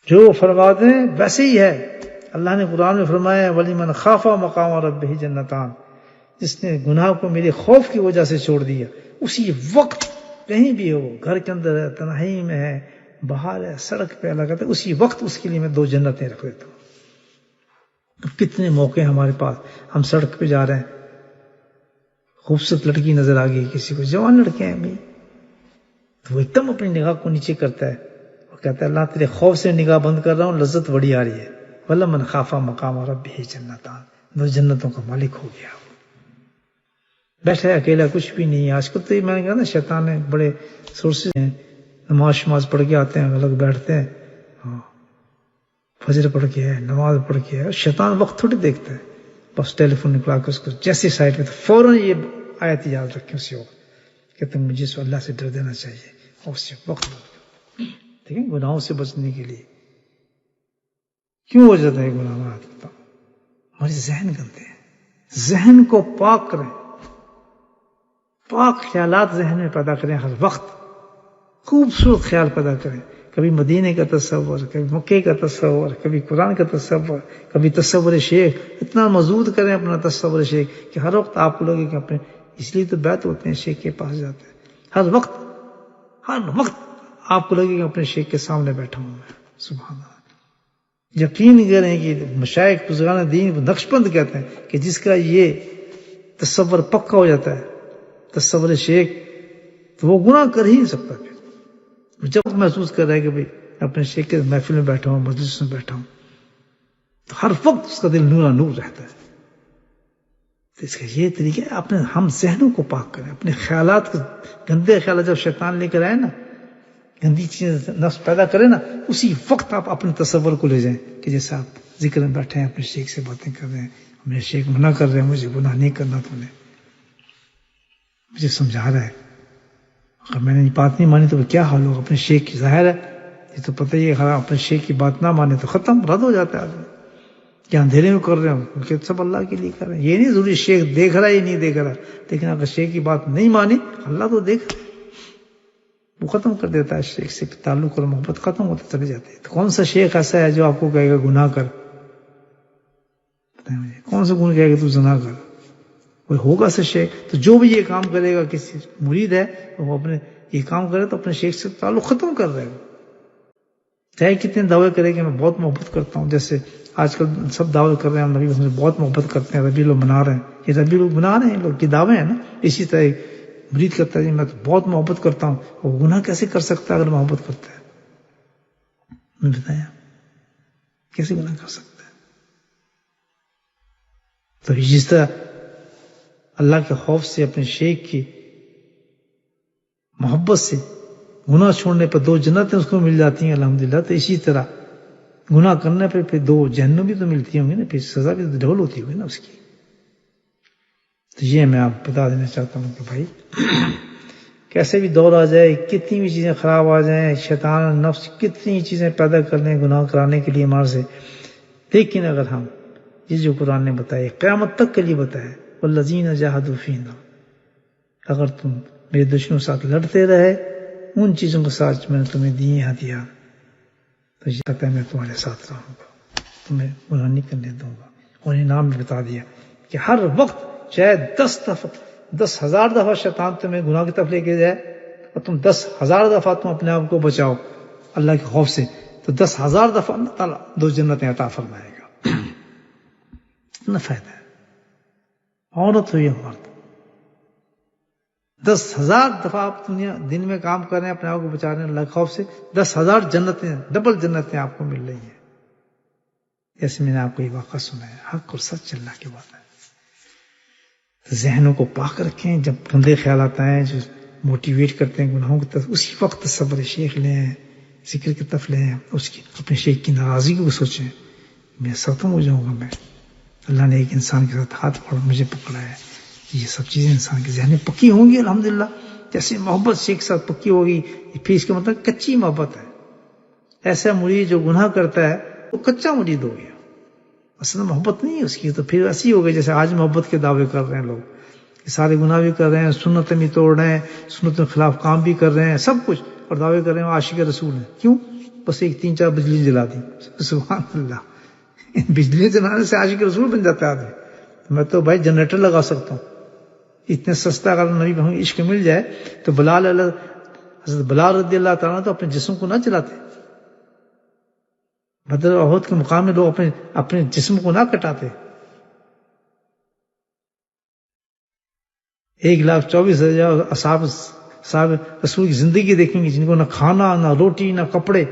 جو فرماتے ہیں ویسے ہی ہے. اللہ نے قرآن میں فرمایا وَلِمَنْ خَافَ مَقَامَ رَبِّهِ جَنَّتَانِ، جس نے گناہ کو میرے خوف کی وجہ سے چھوڑ دیا، اسی وقت کہیں بھی ہو، گھر کے اندر ہے، تنہائی میں ہے، باہر ہے، سڑک پہ، اللہ کہتا ہے اسی وقت اس کے لیے میں 2 جنتیں رکھ دیتا ہوں. کتنے موقع ہیں ہمارے پاس، ہم سڑک پہ جا رہے ہیں، خوبصورت لڑکی نظر آ گئی کسی کو، جوان لڑکے ہیں بھی، تو وہ ایک دم اپنی نگاہ کو نیچے کرتا ہے اور کہتا ہے اللہ تیرے خوف سے نگاہ بند کر رہا ہوں، لذت بڑی آ رہی ہے. وَلَمَنْ خَافَ مَقَامَ رَبِّهِ جَنَّتَانِ، 2 جنتوں کا مالک ہو گیا. بیٹھا ہے اکیلا، کچھ بھی نہیں ہے. آج کل تو یہ میں نے کہا نا شیطان نے بڑے سورسز ہیں، نماز پڑھ کے آتے ہیں، الگ بیٹھتے ہیں، فجر پڑھ کے ہے، نماز پڑھ کے ہے. شیطان وقت تھوڑی دیکھتا ہے، بس ٹیلی فون نکلا کے اس کو جیسی سائٹ میں تو فوراً یہ آیت یاد رکھیں اسی وقت کہ تم مجھے اللہ سے ڈر دینا چاہیے، اور اسی وقت ٹھیک ہے. گناہوں سے بچنے کے لیے کیوں ہو جاتا ہے گناہ؟ ہمارے ذہن گندے ہیں. ذہن کو پاک کریں، پاک خیالات ذہن میں پیدا کریں، ہر وقت خوبصورت خیال پیدا کریں. کبھی مدینے کا تصور، کبھی مکے کا تصور، کبھی قرآن کا تصور، کبھی تصور شیخ. اتنا مضبوط کریں اپنا تصور شیخ کہ ہر وقت آپ کو لگے کہ اپنے، اس لیے تو بیعت ہوتے ہیں، شیخ کے پاس جاتے ہیں. ہر وقت آپ کو لگے کہ اپنے شیخ کے سامنے بیٹھا ہوں میں. سبحان اللہ. یقین کریں کہ مشائخ بزرگان دین کو نقش بند کہتے ہیں کہ جس کا یہ تصور پکا ہو جاتا ہے، تصور شیخ، تو وہ گناہ کر ہی نہیں سکتا. پھر جب محسوس کر رہا ہے کہ بھئی اپنے شیخ کے محفل میں بیٹھا ہوں، مجلس میں بیٹھا ہوں، تو ہر وقت اس کا دل نورا نور رہتا ہے. تو اس کا یہ طریقہ ہے، اپنے ہم ذہنوں کو پاک کریں، اپنے خیالات کو، گندے خیالات جب شیطان لے کر آئے نا، گندی چیزیں نفس پیدا کرے نا، اسی وقت آپ اپنے تصور کو لے جائیں کہ جیسے آپ ذکر میں بیٹھے ہیں، اپنے شیخ سے باتیں کر رہے ہیں، میرے شیخ منع کر رہے ہیں مجھے گناہ نہیں کرنا، تو نے مجھے سمجھا رہا ہے، اگر میں نے یہ بات نہیں مانی تو کیا حال ہوگا. اپنے شیخ کی ظاہر ہے یہ تو پتہ ہی ہے، اپنے شیخ کی بات نہ مانے تو ختم، رد ہو جاتا ہے آدمی. کیا اندھیرے میں کر رہے ہیں کہ سب اللہ کے لیے کر رہے ہیں. یہ نہیں ضروری شیخ دیکھ رہا ہے یا نہیں دیکھ رہا، لیکن اگر شیخ کی بات نہیں مانی، اللہ تو دیکھ رہا ہے، وہ ختم کر دیتا ہے. شیخ سے تعلق اور محبت ختم ہوتے چلے جاتے ہیں. تو کون سا شیخ ایسا ہے جو آپ کو کہے گا گناہ کر؟ کون سا گناہ کہے گا تو زنا کر؟ کوئی ہوگا سا شیخ؟ تو جو بھی یہ کام کرے گا، کسی مرید ہے وہ اپنے یہ کام کرے تو اپنے شیخ سے تعلق ختم کر رہے گا. چاہے کتنے دعوے کرے کہ میں بہت محبت کرتا ہوں، جیسے آج کل سب دعوے کر رہے ہیں ہم نبی سے بہت محبت کرتے ہیں، ربیع الاول منا رہے ہیں، یہ ربیع الاول منا رہے ہیں لوگ، یہ دعوے ہیں نا. اسی طرح مرید کرتا ہے میں تو بہت محبت کرتا ہوں، وہ گناہ کیسے کر سکتا ہے اگر محبت کرتا ہے؟ میں بتایا کیسے گناہ کر سکتا ہے؟ تو جس طرح اللہ کے خوف سے، اپنے شیخ کی محبت سے گناہ چھوڑنے پر 2 جنتیں اس کو مل جاتی ہیں الحمدللہ، تو اسی طرح گناہ کرنے پر پھر 2 جہنم بھی تو ملتی ہوں گی نا، پھر سزا بھی تو ڈبل ہوتی ہوگی نا اس کی. تو یہ میں آپ بتا دینا چاہتا ہوں کہ بھائی کیسے بھی دور آ جائے، کتنی بھی چیزیں خراب آ جائیں، شیطان نفس کتنی چیزیں پیدا کر لیں گناہ کرانے کے لیے ہمارے سے، لیکن اگر ہم یہ جو قرآن نے بتایا قیامت تک کے لیے بتایا، والذین جاہدوا فینا، اگر تم میرے دشمنوں کے ساتھ لڑتے رہے ان چیزوں کے ساتھ میں نے تمہیں دیے ہتھیار، تو یہ کہتا ہے میں تمہارے ساتھ رہوں گا، تمہیں گناہ نہیں کرنے دوں گا. اور انعام بھی بتا دیا کہ ہر وقت چاہے 10,000 دفعہ شیطان تمہیں گناہ کی طرف لے کے جائے اور تم 10,000 دفعہ تم اپنے آپ کو بچاؤ اللہ کے خوف سے، تو 10,000 دفعہ اللہ تعالیٰ 2 جنتیں عطا فرمائے گا. اتنا فائدہ ہے. عورت ہو یا مرد، 10,000 دفعہ آپ دن میں کام کر رہے ہیں اپنے آپ کو بچا رہے ہیں اللہ کے خوف سے، 10,000 جنتیں، ڈبل جنتیں آپ کو مل رہی ہیں. جیسے میں نے آپ کو یہ واقعہ سنایا، حق اور سچ اللہ کی بات ہے. ذہنوں کو پاک رکھیں، جب گندے خیالات آئیں جو موٹیویٹ کرتے ہیں گناہوں کی طرف، اسی وقت صبر شیخ لیں، ذکر کی طرف لیں، اس کی اپنے شیخ کی ناراضگی کو سوچیں، میں ختم ہو جاؤں گا. میں اللہ نے ایک انسان کے ساتھ ہاتھ پکڑا، مجھے پکڑا ہے، یہ سب چیزیں انسان کے ذہن میں پکی ہوں گی الحمدللہ. جیسے محبت شیخ کے ساتھ پکی ہوگی، پھر اس کا مطلب کچی محبت ہے. ایسا مرید جو گناہ کرتا ہے وہ کچا مرید ہو گیا، اصل محبت نہیں ہے اس کی. تو پھر ایسی ہو گئی جیسے آج محبت کے دعوے کر رہے ہیں لوگ، کہ سارے گناہ بھی کر رہے ہیں، سنت بھی توڑ رہے ہیں، سنت کے خلاف کام بھی کر رہے ہیں، سب کچھ، اور دعوے کر رہے ہیں عاشق رسول ہیں. کیوں؟ بس ایک 3-4 بجلی جلا دی. سبحان اللہ. بجلی جلانے سے عاشق رسول بن جاتا ہے آدمی. میں تو بھائی جنریٹر لگا سکتا ہوں، اتنے سستا. اگر نبی ہمیں عشق مل جائے تو حضرت بلال رضی اللہ تعالیٰ تو اپنے جسم کو نہ چلاتے. بدر احد کے مقام میں لوگ اپنے جسم کو نہ کٹاتے. 1,24,000 صاحب رسول کی زندگی دیکھیں گے، جن کو نہ کھانا، نہ روٹی، نہ کپڑے،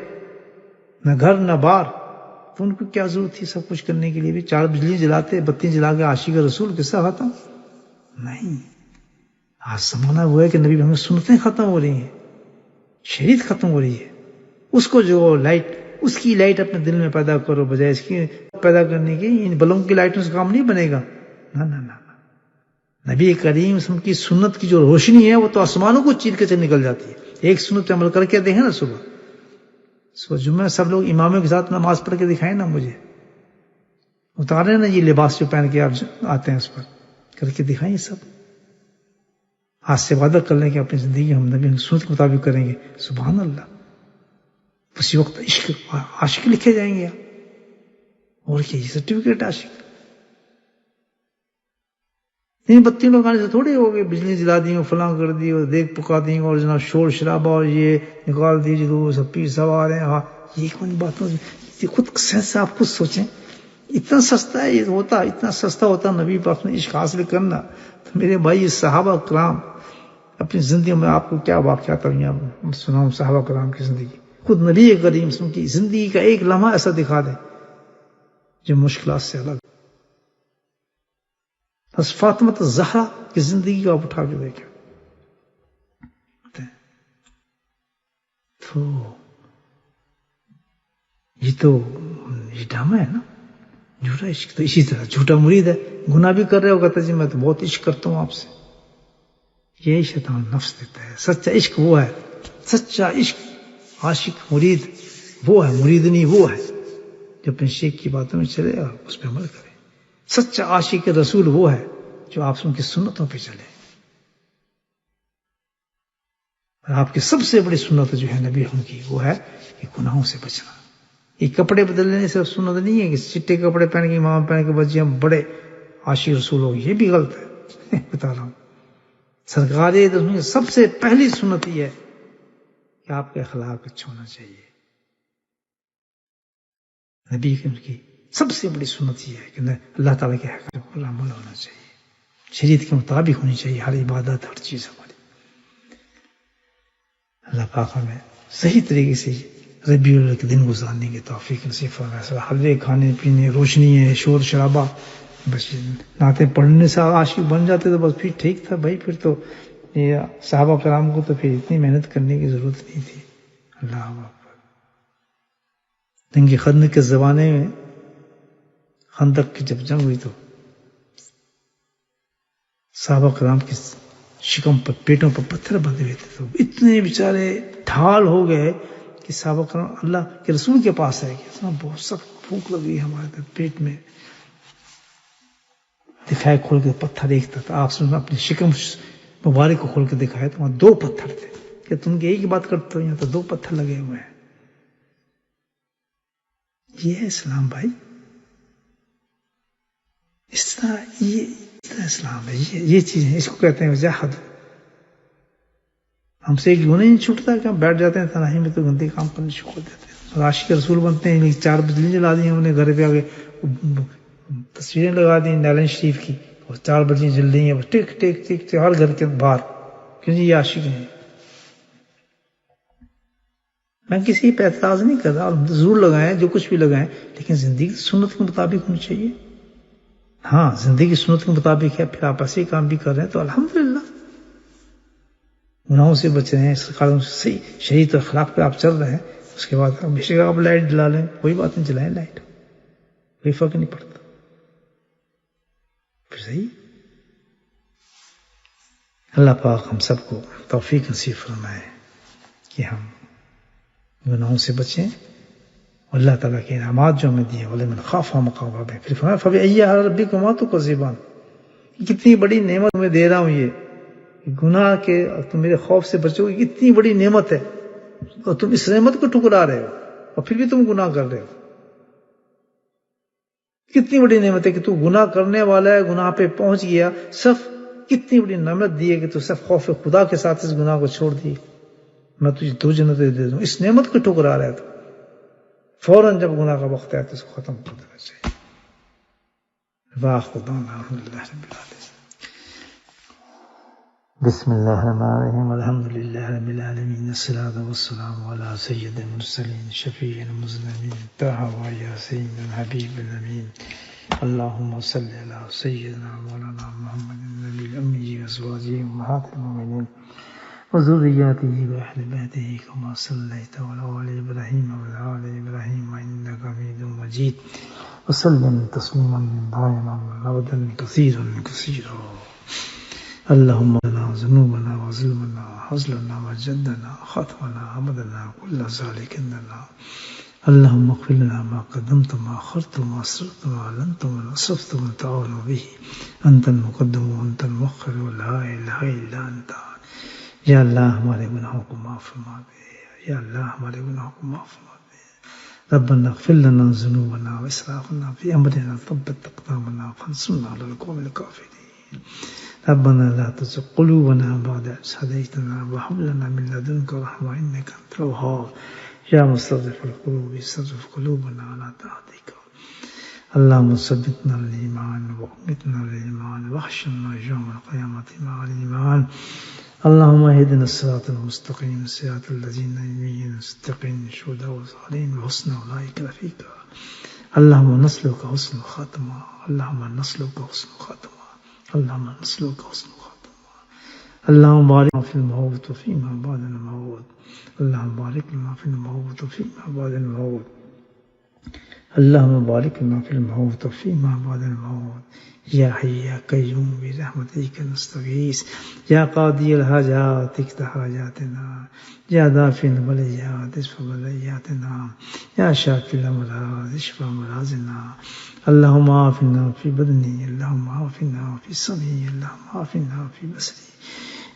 نہ گھر، نہ بار. تو ان کو کیا ضرورت تھی سب کچھ کرنے کے لیے بھی؟ 4 بجلی جلاتے، بتی جلا کے عاشق رسول کس طرح ختم؟ نہیں. آج زمانہ وہ ہے کہ نبی ہمیں سنتیں ختم ہو رہی ہیں، شریعت ختم ہو رہی ہے. اس کو جو لائٹ، اس کی لائٹ اپنے دل میں پیدا کرو، بجائے اس کی پیدا کرنے کی ان بلوں کی لائٹوں سے کام نہیں بنے گا. نہ نہ نہ. نبی کریم صلی اللہ علیہ وسلم کی سنت کی جو روشنی ہے وہ تو آسمانوں کو چیر کے چل نکل جاتی ہے. ایک سنت پہ عمل کر کے دیکھیں نا، صبح جمعہ سب لوگ اماموں کے ساتھ نماز پڑھ کے دکھائیں نا، مجھے اتارے نا یہ لباس جو پہن کے آپ آتے ہیں اس پر کر کے دکھائیں. سب ہاتھ سے وعدہ کر لیں کہ اپنی زندگی ہم نبی سنت کے مطابق کریں گے. سبحان اللہ. اسی وقت عشق عاشق لکھے جائیں گے. اور کیا یہ سرٹیفکیٹ عاشق؟ ان بتیوں لگانے سے تھوڑے ہو گئے، بجلی جلا دی اور فلاں کر دی اور دیکھ پکا دی اور جناب شور شرابہ اور یہ نکال دی جلوس پیر سوار ہیں. یہ کون باتوں خود سینس آپ خود سوچیں. اتنا سستا ہے یہ ہوتا، اتنا سستا ہوتا نبی پاک نے عشق حاصل کرنا. تو میرے بھائی صحابہ کرام اپنی زندگی میں آپ کو کیا واقعات سناؤں صحابہ کرام کی زندگی. خود نبی کریم کی زندگی کا ایک لمحہ ایسا دکھا دیں جو مشکلات سے الگ. بس فاطمہ زہرا کی زندگی کو آپ اٹھا کے دیکھیں تو یہ ڈرامہ ہے نا، جھوٹا عشق. تو اسی طرح جھوٹا مرید ہے، گناہ بھی کر رہے ہو، کہتا جی میں تو بہت عشق کرتا ہوں آپ سے. یہ شیطان نفس دیتا ہے. سچا عشق وہ ہے، سچا عشق عاشق مرید وہ ہے، مرید نہیں وہ ہے جو اپنے شیخ کی باتوں میں چلے اور اس پہ عمل کرے. سچا عاشق رسول وہ ہے جو آپ ان کی سنتوں پہ چلے. اور آپ کی سب سے بڑی سنت جو ہے نبی کی وہ ہے کہ گناہوں سے بچنا. یہ کپڑے بدل لینے سے سنت نہیں ہے کہ چٹے کپڑے پہن کے امام پہن کے بچے ہم بڑے عاشق رسول ہو گئے. یہ بھی غلط ہے. بتا رہا ہوں سرکار سب سے پہلی سنت یہ ہے کہ آپ کا اخلاق اچھا ہونا چاہیے. نبی کی سب سے بڑی سنت یہ ہے کہ اللہ تعالیٰ کے حق پر عمل ہونا چاہیے، شریعت کے مطابق ہونی چاہیے ہر عبادت، ہر چیز ہماری. اللہ پاک ہمیں صحیح طریقے سے ربیع الاول کے دن گزارنے کی توفیق نصیب فرمائے. حلوے کھانے پینے، روشنی ہے، شور شرابہ، بس نعتیں پڑھنے سے عاشق بن جاتے تو بس پھر ٹھیک تھا بھائی. پھر تو یہ صحابہ کرام کو تو پھر اتنی محنت کرنے کی ضرورت نہیں تھی. اللہ اکبر. جنگ خندق کے زمانے میں، خندق کی جب جنگ ہوئی تو صحابہ کرام کی شکم پر، پیٹوں پر پتھر بندھے ہوئے تھے. تو اتنے بیچارے ڈھال ہو گئے کہ صحابہ کرام اللہ کے رسول کے پاس آئے کہ بہت سخت بھوک لگ گئی ہمارے پیٹ میں. دکھائے کھول کے پتھر دیکھتا تھا. آپ نے اپنی شکم مبارک کو کھول کے دکھایا تو وہاں 2 پتھر تھے. کہ تم ایک ہی بات کرتے ہو، یہاں تو 2 پتھر لگے ہوئے ہیں. یہ ہے اسلام بھائی. اس طرح اسلام ہے. یہ چیز ہے، اس کو کہتے ہیں وجاہد. ہم سے ایک گناہ نہیں چھوٹتا کہ ہم بیٹھ جاتے ہیں تنہائی میں تو گندے کام کرنے شروع کر دیتے ہیں. عاشق رسول بنتے ہیں. 4 بجلی جلا دی ہم نے گھر پہ آگے، تصویریں لگا دی نالن شریف کی اور 4 بجلی جل رہی ہیں ٹک ٹک ٹک ہر گھر کے باہر. کیوں جی یہ عاشق ہیں. میں کسی پہ اعتراض نہیں کر رہا، ضرور لگائیں جو کچھ بھی لگائیں، لیکن زندگی سنت کے مطابق ہونی چاہیے. ہاں زندگی سنت کے مطابق ہے، پھر آپ ایسے کام بھی کر رہے ہیں تو الحمدللہ. گناہوں سے بچ رہے ہیں، سرکاروں سے صحیح شریعت اور اخلاق پہ آپ چل رہے ہیں. اس کے بعد بے شک آپ لائٹ جلا لیں، کوئی بات نہیں، جلائیں لائٹ، کوئی فرق نہیں پڑتا. پھر صحیح اللہ پاک ہم سب کو توفیق نصیب فرمائے کہ ہم گناہوں سے بچیں، اللہ تعالیٰ کے انعامات جو ہمیں دیے وَلِمَنْ خَافَ مَقَامَ رَبِّهِ پھر فرمایا فَبِأَيِّ آلَاءِ رَبِّكُمَا تُكَذِّبَانِ، کتنی بڑی نعمت تمہیں دے رہا ہوں، یہ گناہ کے تم میرے خوف سے بچو، یہ کتنی بڑی نعمت ہے اور تم اس نعمت کو ٹھکرا رہے ہو اور پھر بھی تم گناہ کر رہے ہو۔ کتنی بڑی نعمت ہے کہ تو گناہ کرنے والا ہے، گناہ پہ پہنچ گیا، صرف کتنی بڑی نعمت دی ہے کہ تو صرف خوف خدا کے ساتھ اس گناہ کو چھوڑ دی، میں تجھے 2 جنتیں دے دوں۔ اس نعمت کو ٹھکرا رہا ہے تو فوراً جب گناہ کا وقت ہے تو اس کو ختم کر دینا چاہیے۔ واخر دعوانا الحمدللہ رب العالمین۔ بسم اللہ الرحمن الرحیم، الحمدللہ رب العالمین، الصلاۃ والسلام علی سید المرسلین شفیع المذنبین طہ و یاسین الحبیب الامین، اللہم صلی علی سیدنا مولانا محمد النبی الامی وازواجہ امہات المؤمنین وذریاتہ واہل بیتہ کما صلیت علی آل ابراہیم وعلی آل ابراہیم انک حمید مجید، وسلم تسلیما دائما ابدا کثیرا کثیرا۔ اللہم لنا ذنوبنا وظلمنا حزلنا وجدنا خطأنا عمدنا كل ذلك عندنا، اللہم اغفر لنا ما قدمت ما اخرت ما اسررت ما اعلنت ما اسرفت ما تعاون به انت المقدم وانت المؤخر ولا الہ الا انت۔ یا اللہ ہمارے گناہوں کو معاف فرما دے، یا اللہ ہمارے گناہوں کو معاف فرما دے۔ ربنا اغفر لنا ذنوبنا واسرافنا في امرنا ثبت اقدامنا فانصرنا على القوم الكافرين۔ ربنا لا تزغ قلوبنا بعد إذ هديتنا وهب لنا من لدنك رحمة إنك أنت الوهاب، يا مصرف القلوب صرف قلوبنا على طاعتك، اللهم ثبتنا الإيمان وأمتنا الإيمان واحشرنا يوم القيامة مع الإيمان، اللهم اهدنا الصراط المستقيم صراط الذين يمين مستقيم شهداء وصالحين وحسن أولئك رفيقا، اللهم نسألك حسن الخاتمة، اللهم نسألك حسن الخاتمة، اللهم نسألك حسن الخاتمة، اللهم بارك لنا في الموت وفيما بعد الموت، اللهم بارك لنا في الموت وفيما بعد الموت، اللهم بارك لنا في الموت وفيما بعد الموت، يا حي يا قيوم برحمتك نستغيث، يا قاضي الحاجات اقض حاجاتنا، يا دافع البليات اشف بلياتنا، يا شافي الأمراض اشف أمراضنا، اللهم عافنا في بدني، اللهم عافنا في سمعي، اللهم عافنا في بصري،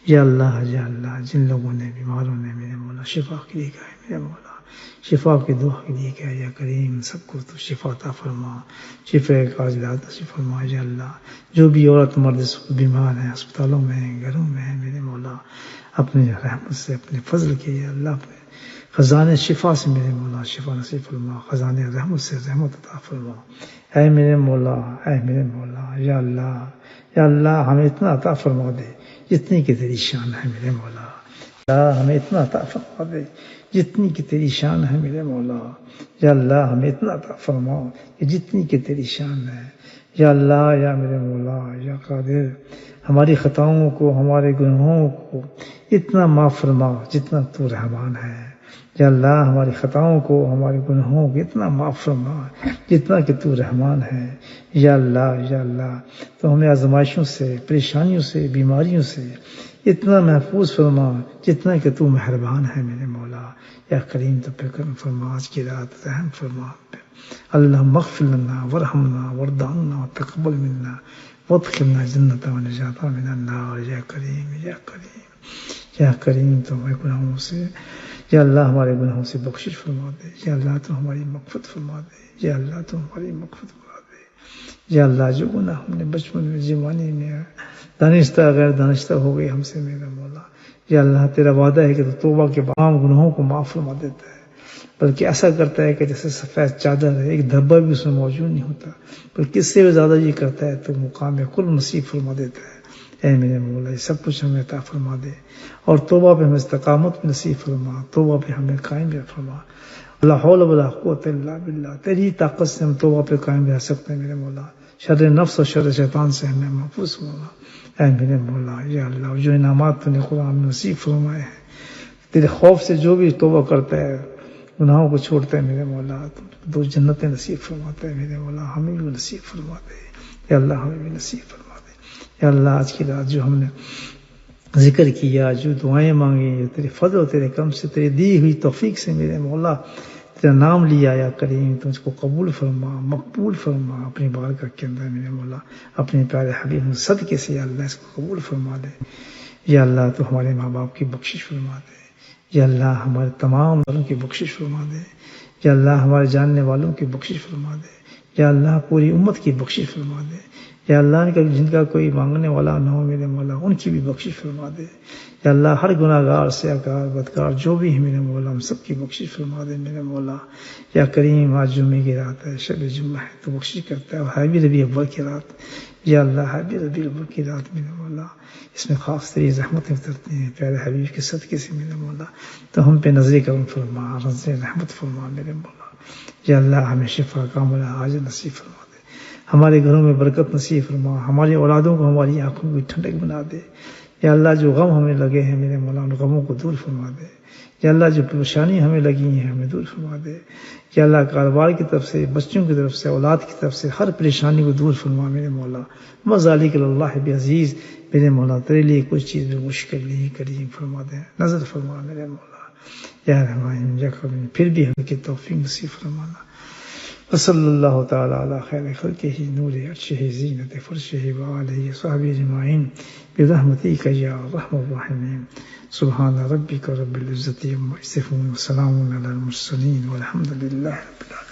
یا اللہ جن لوگوں نے بیماروں نے میرے مولا شفا کے لیے کہا ہے، میرے مولا شفا کی دعا کے لیے کہا ہے، یا کریم سب کو تو شفا عطا فرما، شفا کاجلہ نصیب فرما، یا اللہ جو بھی عورت مرد بیمار ہیں ہسپتالوں میں ہیں گھروں میں ہیں، میرے مولا اپنی رحمت سے اپنے فضل کے یا اللہ اپنے خزانے شفا سے میرے مولا شفا نصیب فرما، خزانے رحمت سے رحمت عطا فرما، اے میرے مولا اے میرے مولا، یا اللہ ہمیں اتنا عطا فرما دے جتنی کہ تیری شان ہے میرے مولا، یا ہمیں اتنا عطا فرما دے جتنی کہ تیری شان ہے میرے مولا، یا اللہ ہمیں اتنا عطا فرما کہ جتنی کہ تیری شان ہے، یا اللہ یا میرے مولا یا قادر ہماری خطاؤں کو ہمارے گناہوں کو اتنا معاف فرما جتنا تو رحمان ہے، یا اللہ ہماری خطاؤں کو ہمارے گناہوں کو اتنا معاف فرما جتنا کہ تو رحمان ہے، یا اللہ تو ہمیں آزمائشوں سے پریشانیوں سے بیماریوں سے اتنا محفوظ فرما جتنا کہ تو مہربان ہے میرے مولا، یا کریم تو پہ کرم فرما، آج کی رات رحم فرما، اللہم اغفر لنا ورحمنا وارض وتقبل منا وادخلنا جنت ونجاتا من النار، یا کریم یا کریم یا کریم تو ہمارے گناہوں سے یا اللہ ہمارے گناہوں سے بخشش فرما دے، یا اللہ تو ہماری مغفرت فرما دے، یا اللہ تو ہماری مغفرت فرما دے، یا اللہ جو گناہ ہم نے بچپن میں جوانی میں دانستہ غیر دانستہ ہو گئی ہم سے میرا مولا، یا اللہ تیرا وعدہ ہے کہ تو توبہ کے تمام گناہوں کو معاف فرما دیتا ہے، بلکہ ایسا کرتا ہے کہ جیسے سفید چادر ہے ایک دھبا بھی اس میں موجود نہیں ہوتا، بلکہ اس سے بھی زیادہ یہ کرتا ہے تو مقام کل نصیب فرما دیتا ہے، اے میرے مولا یہ سب کچھ ہمیں عطا فرما دے، اور توبہ پہ ہمیں استقامت بھی نصیب فرما، توبہ پہ ہمیں قائم بھی فرما، لا حول ولا قوت الا باللہ، تیری طاقت سے ہم توبہ پہ قائم رہ سکتے ہیں میرے مولا، شر نفس اور شر شیطان سے ہمیں محفوظ فرما، اے میرے مولا یا اللہ جو انعامات تو نے قرآن میں نصیب فرمائے ہیں، تیرے خوف سے جو بھی توبہ کرتا ہے گناہوں کو چھوڑتا ہے میرے مولا تو جنتیں نصیب فرماتا ہے میرے مولا، ہمیں بھی نصیب فرما دے، یا اللہ ہمیں بھی نصیب فرما دے، یا اللہ آج کی رات جو ہم نے ذکر کیا، جو دعائیں مانگی، جو تیرے فضل و تیرے کرم سے، تیرے دی ہوئی توفیق سے میرے مولا تیرا نام لیا یا کریم، تو اس کو قبول فرما، مقبول فرما اپنی بارگاہ کے اندر میرے مولا، اپنے پیارے حبیب صدقے سے یا اللہ اس کو قبول فرما دے۔ یا اللہ تو ہمارے ماں باپ کی بخشش فرما دے، یا اللہ ہمارے تمام والوں کی بخشش فرما دے، یا اللہ ہمارے جاننے والوں کی بخشش فرما دے، یا اللہ پوری امت کی بخشش فرما دے، یا اللہ جن کا کوئی مانگنے والا نہ ہو میرے مولا ان کی بھی بخشش فرما دے، یا اللہ ہر گناہ گار سیاکار بدکار جو بھی ہے میرے مولا ہم سب کی بخشش فرما دے میرے مولا۔ یا کریم آج جمعے کی رات ہے، شب جمعہ ہے، تو بخشش کرتا ہے، ہے بھی ربیع اول کی رات، یا اللہ ہے بھی ربیع اول کی رات میرے مولا، اس میں خاص تری رحمتیں اترتی ہیں پیارے حبیب کے صدقے سے میرے مولا، تو ہم پہ نظر کرم فرما، نظر رحمت فرما میرے مولا۔ یا اللہ ہمیں شفا کاملہ عاجل نصیب فرما دے، ہمارے گھروں میں برکت نصیب فرما، ہماری اولادوں کو ہماری آنکھوں کی ٹھنڈک بنا دے۔ یا اللہ جو غم ہمیں لگے ہیں میرے مولا ان غموں کو دور فرما دے۔ یا اللہ جو پریشانی ہمیں لگی ہیں ہمیں دور فرما دے۔ یا اللہ کاروبار کی طرف سے، بچوں کی طرف سے، اولاد کی طرف سے ہر پریشانی کو دور فرما میرے مولا۔ وذالک اللہ بعزیز، میرے مولا تیرے لیے کوئی چیز بھی مشکل نہیں، کریم فرما دے، نظر فرما میرے مولا۔ یا رحمان یا کریم، پھر بھی ہم کی توفیق نصیب فرمانا۔ وصلی اللہ تعالی علی خیر خلقہ نور عرشہ زینت فرشہ وآلہ وصحبہ اجمعین برحمتک یا ارحم الراحمین۔ سبحان ربک رب العزۃ عما یصفون وسلام علی المرسلین والحمد للہ رب العالمین۔